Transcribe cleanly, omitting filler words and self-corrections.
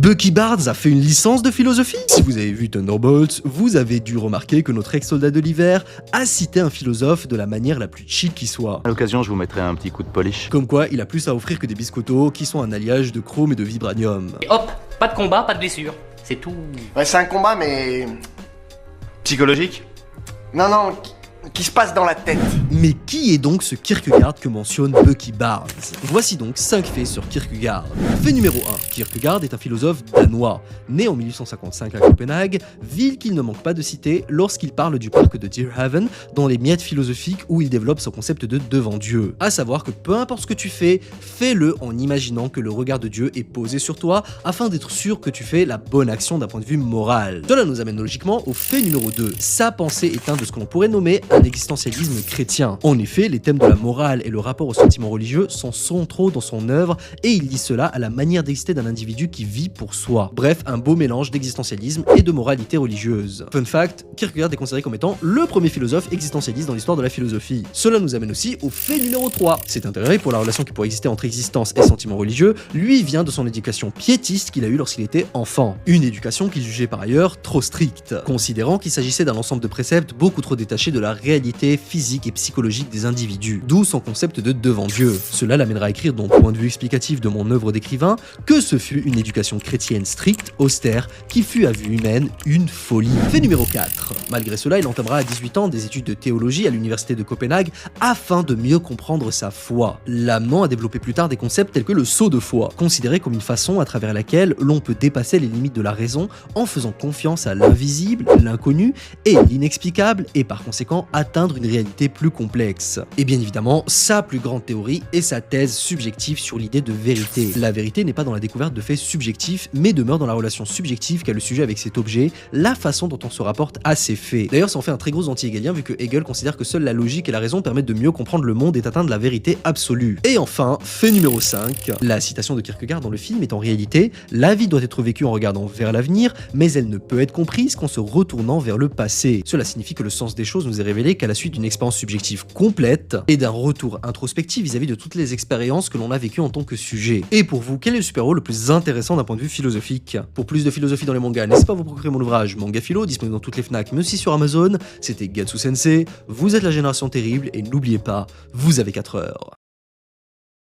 Bucky Barnes a fait une licence de philosophie? Si vous avez vu Thunderbolts, vous avez dû remarquer que notre ex-soldat de l'hiver a cité un philosophe de la manière la plus chic qui soit. À l'occasion, je vous mettrai un petit coup de polish. Comme quoi, il a plus à offrir que des biscottos qui sont un alliage de chrome et de vibranium. Et hop, pas de combat, pas de blessure. C'est tout. Ouais, c'est un combat, mais... Psychologique? Non, qui se passe dans la tête. Mais qui est donc ce Kierkegaard que mentionne Bucky Barnes? Voici donc 5 faits sur Kierkegaard. Fait numéro 1. Kierkegaard est un philosophe danois, né en 1855 à Copenhague, ville qu'il ne manque pas de citer lorsqu'il parle du parc de Deerhaven dans les miettes philosophiques où il développe son concept de devant Dieu. À savoir que peu importe ce que tu fais, fais-le en imaginant que le regard de Dieu est posé sur toi afin d'être sûr que tu fais la bonne action d'un point de vue moral. Cela nous amène logiquement au fait numéro 2. Sa pensée est un de ce que l'on pourrait nommer un existentialisme chrétien. En effet, les thèmes de la morale et le rapport au sentiment religieux sont centraux dans son œuvre et il lit cela à la manière d'exister d'un individu qui vit pour soi. Bref, un beau mélange d'existentialisme et de moralité religieuse. Fun fact, Kierkegaard est considéré comme étant le premier philosophe existentialiste dans l'histoire de la philosophie. Cela nous amène aussi au fait numéro 3. Cet intérêt pour la relation qui pourrait exister entre existence et sentiment religieux lui vient de son éducation piétiste qu'il a eue lorsqu'il était enfant. Une éducation qu'il jugeait par ailleurs trop stricte, considérant qu'il s'agissait d'un ensemble de préceptes beaucoup trop détachés de la réalité physique et psychologique des individus, d'où son concept de devant Dieu. Cela l'amènera à écrire dans Point de vue explicatif de mon œuvre d'écrivain que ce fut une éducation chrétienne stricte, austère, qui fut à vue humaine une folie. Fait numéro 4. Malgré cela, il entamera à 18 ans des études de théologie à l'université de Copenhague afin de mieux comprendre sa foi, l'amenant à développer plus tard des concepts tels que le saut de foi, considéré comme une façon à travers laquelle l'on peut dépasser les limites de la raison en faisant confiance à l'invisible, l'inconnu et l'inexplicable et par conséquent atteindre une réalité plus complexe. Et bien évidemment, sa plus grande théorie est sa thèse subjective sur l'idée de vérité. La vérité n'est pas dans la découverte de faits subjectifs, mais demeure dans la relation subjective qu'a le sujet avec cet objet, la façon dont on se rapporte à ces faits. D'ailleurs, ça en fait un très gros anti-hegelien vu que Hegel considère que seule la logique et la raison permettent de mieux comprendre le monde et d'atteindre la vérité absolue. Et enfin, fait numéro 5, la citation de Kierkegaard dans le film est en réalité « La vie doit être vécue en regardant vers l'avenir, mais elle ne peut être comprise qu'en se retournant vers le passé. » Cela signifie que le sens des choses nous est révélé qu'à la suite d'une expérience subjective complète et d'un retour introspectif vis-à-vis de toutes les expériences que l'on a vécues en tant que sujet. Et pour vous, quel est le super-héros le plus intéressant d'un point de vue philosophique? Pour plus de philosophie dans les mangas, n'hésitez pas à vous procurer mon ouvrage Manga Philo, disponible dans toutes les Fnac mais aussi sur Amazon. C'était Gatsu Sensei, vous êtes la génération terrible et n'oubliez pas, vous avez 4 heures.